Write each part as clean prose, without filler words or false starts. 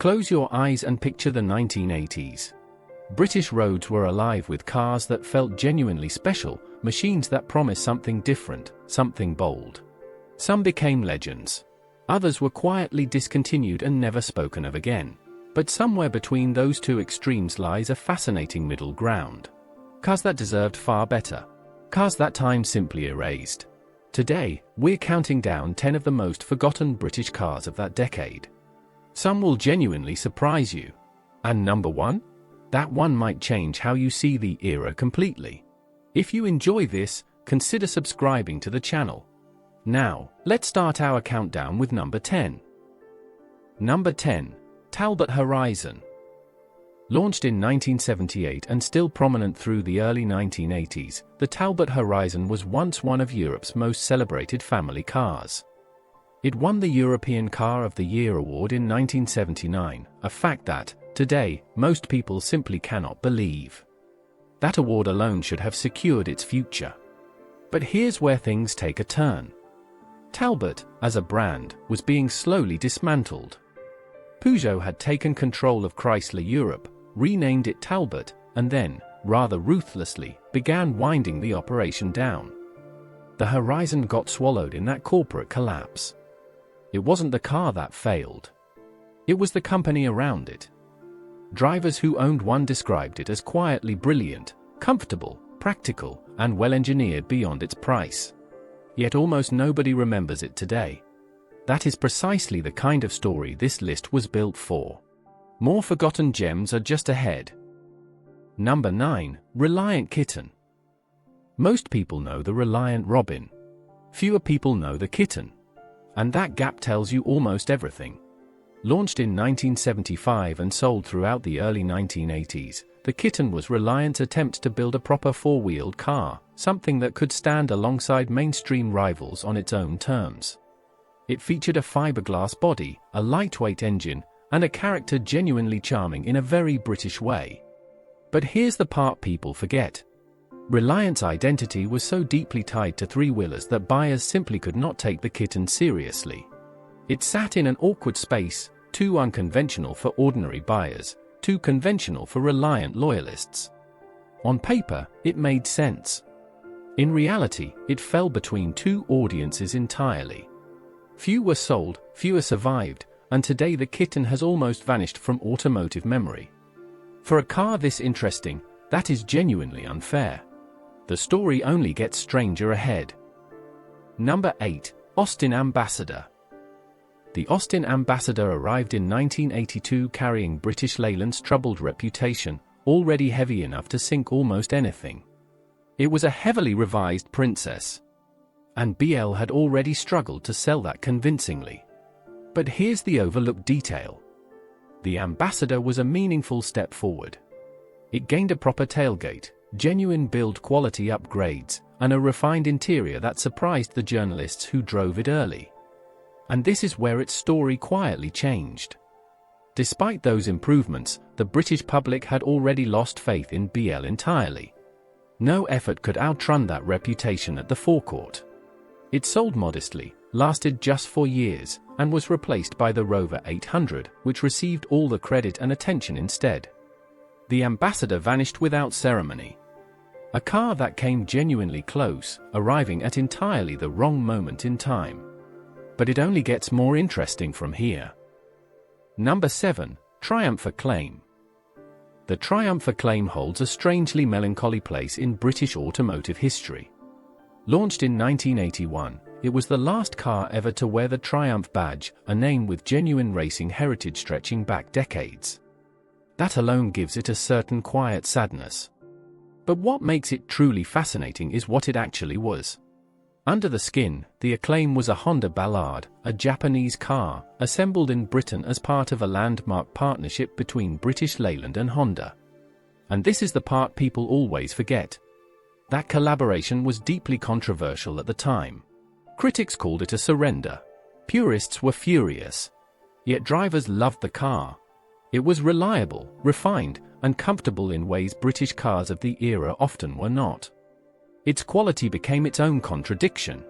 Close your eyes and picture the 1980s. British roads were alive with cars that felt genuinely special, machines that promised something different, something bold. Some became legends. Others were quietly discontinued and never spoken of again. But somewhere between those two extremes lies a fascinating middle ground. Cars that deserved far better. Cars that time simply erased. Today, we're counting down 10 of the most forgotten British cars of that decade. Some will genuinely surprise you. And number 1? That one might change how you see the era completely. If you enjoy this, consider subscribing to the channel. Now, let's start our countdown with number 10. Number 10. Talbot Horizon. Launched in 1978 and still prominent through the early 1980s, the Talbot Horizon was once one of Europe's most celebrated family cars. It won the European Car of the Year award in 1979, a fact that, today, most people simply cannot believe. That award alone should have secured its future. But here's where things take a turn. Talbot, as a brand, was being slowly dismantled. Peugeot had taken control of Chrysler Europe, renamed it Talbot, and then, rather ruthlessly, began winding the operation down. The Horizon got swallowed in that corporate collapse. It wasn't the car that failed. It was the company around it. Drivers who owned one described it as quietly brilliant, comfortable, practical, and well-engineered beyond its price. Yet almost nobody remembers it today. That is precisely the kind of story this list was built for. More forgotten gems are just ahead. Number 9. Reliant Kitten. Most people know the Reliant Robin. Fewer people know the Kitten. And that gap tells you almost everything. Launched in 1975 and sold throughout the early 1980s, the Kitten was Reliant's attempt to build a proper four-wheeled car, something that could stand alongside mainstream rivals on its own terms. It featured a fiberglass body, a lightweight engine, and a character genuinely charming in a very British way. But here's the part people forget. Reliant's identity was so deeply tied to three-wheelers that buyers simply could not take the Kitten seriously. It sat in an awkward space, too unconventional for ordinary buyers, too conventional for Reliant loyalists. On paper, it made sense. In reality, it fell between two audiences entirely. Few were sold, fewer survived, and today the Kitten has almost vanished from automotive memory. For a car this interesting, that is genuinely unfair. The story only gets stranger ahead. Number 8. Austin Ambassador. The Austin Ambassador arrived in 1982 carrying British Leyland's troubled reputation, already heavy enough to sink almost anything. It was a heavily revised Princess. And BL had already struggled to sell that convincingly. But here's the overlooked detail. The Ambassador was a meaningful step forward. It gained a proper tailgate, genuine build quality upgrades, and a refined interior that surprised the journalists who drove it early. And this is where its story quietly changed. Despite those improvements, the British public had already lost faith in BL entirely. No effort could outrun that reputation at the forecourt. It sold modestly, lasted just 4 years, and was replaced by the Rover 800, which received all the credit and attention instead. The Ambassador vanished without ceremony. A car that came genuinely close, arriving at entirely the wrong moment in time. But it only gets more interesting from here. Number 7. Triumph Acclaim. The Triumph Acclaim holds a strangely melancholy place in British automotive history. Launched in 1981, it was the last car ever to wear the Triumph badge, a name with genuine racing heritage stretching back decades. That alone gives it a certain quiet sadness. But what makes it truly fascinating is what it actually was. Under the skin, the Acclaim was a Honda Ballard, a Japanese car, assembled in Britain as part of a landmark partnership between British Leyland and Honda. And this is the part people always forget. That collaboration was deeply controversial at the time. Critics called it a surrender. Purists were furious. Yet drivers loved the car. It was reliable, refined, and comfortable in ways British cars of the era often were not. Its quality became its own contradiction.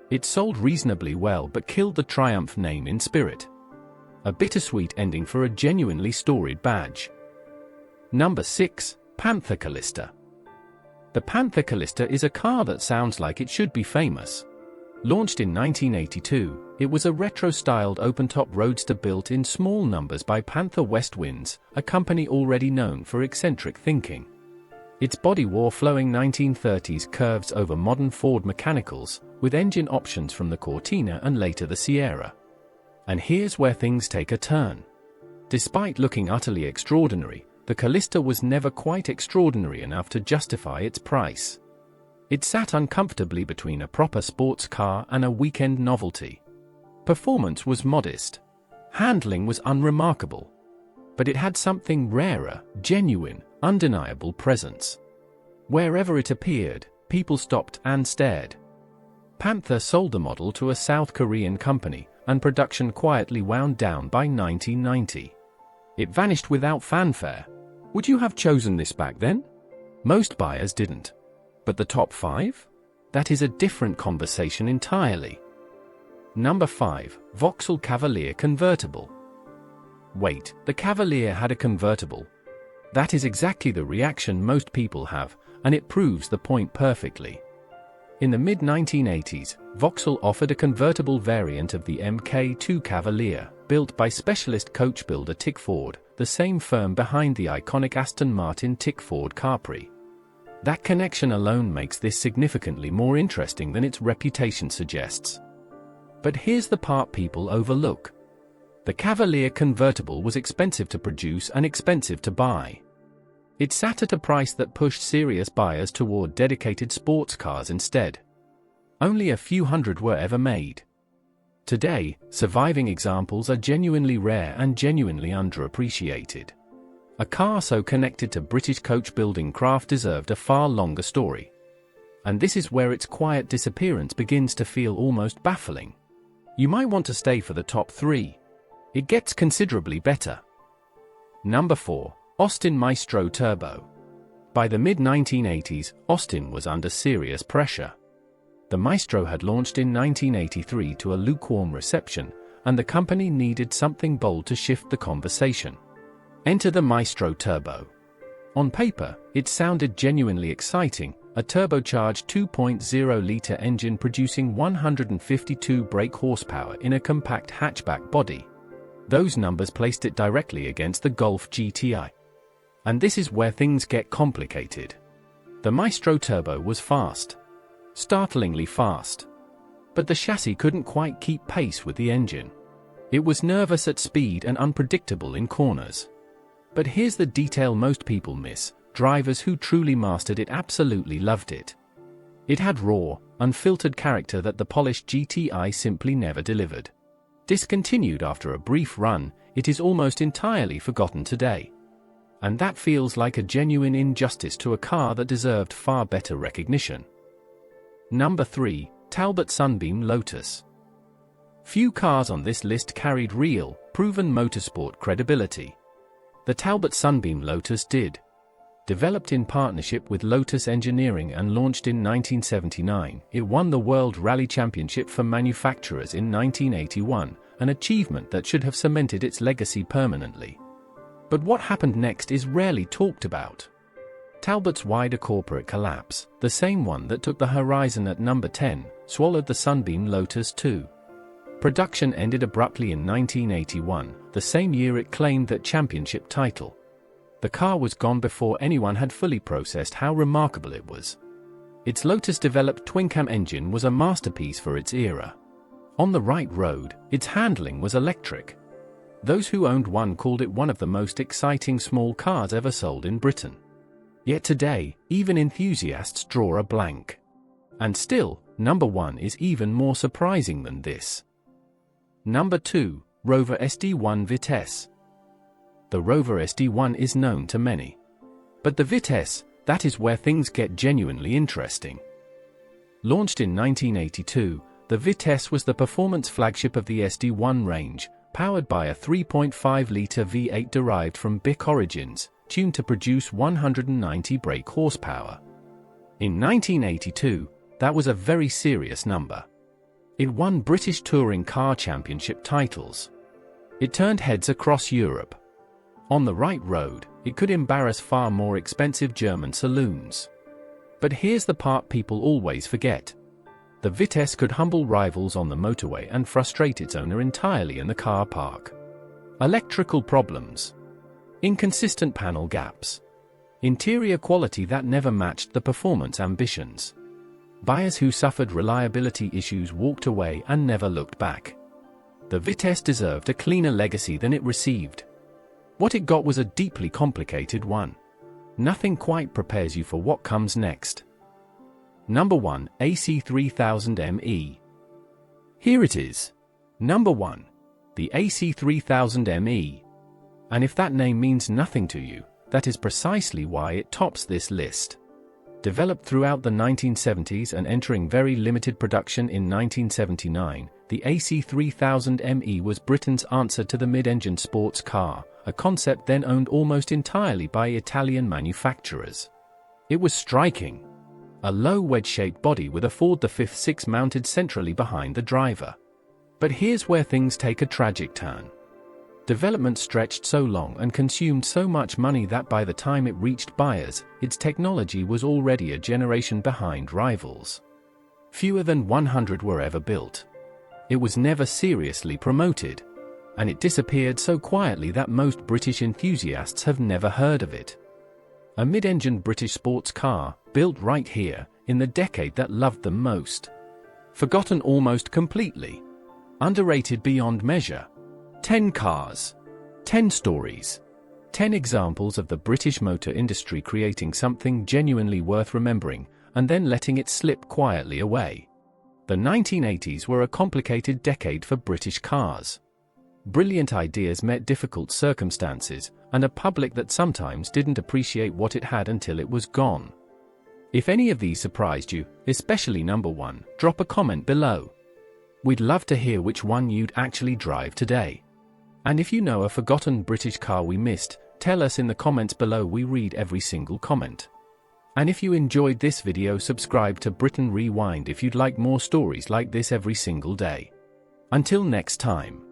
It sold reasonably well but killed the Triumph name in spirit. A bittersweet ending for a genuinely storied badge. Number 6. Panther Kallista. The Panther Kallista is a car that sounds like it should be famous. Launched in 1982, it was a retro-styled open-top roadster built in small numbers by Panther Westwinds, a company already known for eccentric thinking. Its body wore flowing 1930s curves over modern Ford mechanicals, with engine options from the Cortina and later the Sierra. And here's where things take a turn. Despite looking utterly extraordinary, the Kallista was never quite extraordinary enough to justify its price. It sat uncomfortably between a proper sports car and a weekend novelty. Performance was modest. Handling was unremarkable. But it had something rarer, genuine, undeniable presence. Wherever it appeared, people stopped and stared. Panther sold the model to a South Korean company, and production quietly wound down by 1990. It vanished without fanfare. Would you have chosen this back then? Most buyers didn't. But the top 5? That is a different conversation entirely. Number 5. Vauxhall Cavalier Convertible. Wait, the Cavalier had a convertible? That is exactly the reaction most people have, and it proves the point perfectly. In the mid-1980s, Vauxhall offered a convertible variant of the Mk2 Cavalier, built by specialist coach builder Tickford, the same firm behind the iconic Aston Martin Tickford Capri. That connection alone makes this significantly more interesting than its reputation suggests. But here's the part people overlook. The Cavalier convertible was expensive to produce and expensive to buy. It sat at a price that pushed serious buyers toward dedicated sports cars instead. Only a few hundred were ever made. Today, surviving examples are genuinely rare and genuinely underappreciated. A car so connected to British coach-building craft deserved a far longer story. And this is where its quiet disappearance begins to feel almost baffling. You might want to stay for the top 3. It gets considerably better. Number 4. Austin Maestro Turbo. By the mid-1980s, Austin was under serious pressure. The Maestro had launched in 1983 to a lukewarm reception, and the company needed something bold to shift the conversation. Enter the Maestro Turbo. On paper, it sounded genuinely exciting, a turbocharged 2.0-liter engine producing 152 brake horsepower in a compact hatchback body. Those numbers placed it directly against the Golf GTI. And this is where things get complicated. The Maestro Turbo was fast. Startlingly fast. But the chassis couldn't quite keep pace with the engine. It was nervous at speed and unpredictable in corners. But here's the detail most people miss: drivers who truly mastered it absolutely loved it. It had raw, unfiltered character that the polished GTI simply never delivered. Discontinued after a brief run, it is almost entirely forgotten today. And that feels like a genuine injustice to a car that deserved far better recognition. Number 3. Talbot Sunbeam Lotus. Few cars on this list carried real, proven motorsport credibility. The Talbot Sunbeam Lotus did. Developed in partnership with Lotus Engineering and launched in 1979, it won the World Rally Championship for manufacturers in 1981, an achievement that should have cemented its legacy permanently. But what happened next is rarely talked about. Talbot's wider corporate collapse, the same one that took the Horizon at number 10, swallowed the Sunbeam Lotus too. Production ended abruptly in 1981, the same year it claimed that championship title. The car was gone before anyone had fully processed how remarkable it was. Its Lotus-developed twin-cam engine was a masterpiece for its era. On the right road, its handling was electric. Those who owned one called it one of the most exciting small cars ever sold in Britain. Yet today, even enthusiasts draw a blank. And still, number 1 is even more surprising than this. Number 2. Rover SD1 Vitesse. The Rover SD1 is known to many. But the Vitesse, that is where things get genuinely interesting. Launched in 1982, the Vitesse was the performance flagship of the SD1 range, powered by a 3.5-liter V8 derived from BIC origins, tuned to produce 190 brake horsepower. In 1982, that was a very serious number. It won British Touring Car Championship titles. It turned heads across Europe. On the right road, it could embarrass far more expensive German saloons. But here's the part people always forget. The Vitesse could humble rivals on the motorway and frustrate its owner entirely in the car park. Electrical problems. Inconsistent panel gaps. Interior quality that never matched the performance ambitions. Buyers who suffered reliability issues walked away and never looked back. The Vitesse deserved a cleaner legacy than it received. What it got was a deeply complicated one. Nothing quite prepares you for what comes next. Number 1. AC3000ME. Here it is. Number 1. The AC3000ME. And if that name means nothing to you, that is precisely why it tops this list. Developed throughout the 1970s and entering very limited production in 1979, the AC3000ME was Britain's answer to the mid-engine sports car, a concept then owned almost entirely by Italian manufacturers. It was striking. A low wedge-shaped body with a Ford V6 mounted centrally behind the driver. But here's where things take a tragic turn. Development stretched so long and consumed so much money that by the time it reached buyers, its technology was already a generation behind rivals. Fewer than 100 were ever built. It was never seriously promoted. And it disappeared so quietly that most British enthusiasts have never heard of it. A mid-engine British sports car, built right here, in the decade that loved them most. Forgotten almost completely. Underrated beyond measure. 10 cars. 10 stories. 10 examples of the British motor industry creating something genuinely worth remembering, and then letting it slip quietly away. The 1980s were a complicated decade for British cars. Brilliant ideas met difficult circumstances, and a public that sometimes didn't appreciate what it had until it was gone. If any of these surprised you, especially number 1, drop a comment below. We'd love to hear which one you'd actually drive today. And if you know a forgotten British car we missed, tell us in the comments below. We read every single comment. And if you enjoyed this video, subscribe to Britain Rewind if you'd like more stories like this every single day. Until next time.